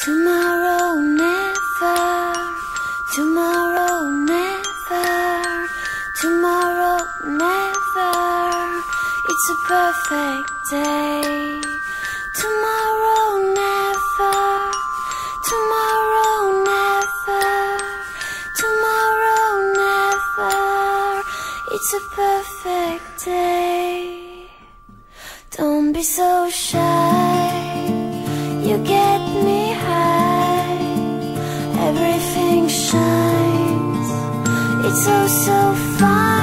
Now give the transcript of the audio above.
Tomorrow never, tomorrow never, tomorrow never, it's a perfect day. Tomorrow never, tomorrow never, tomorrow never, it's a perfect day. Don't be so shy, you get me high. Everything shines, it's oh so fine.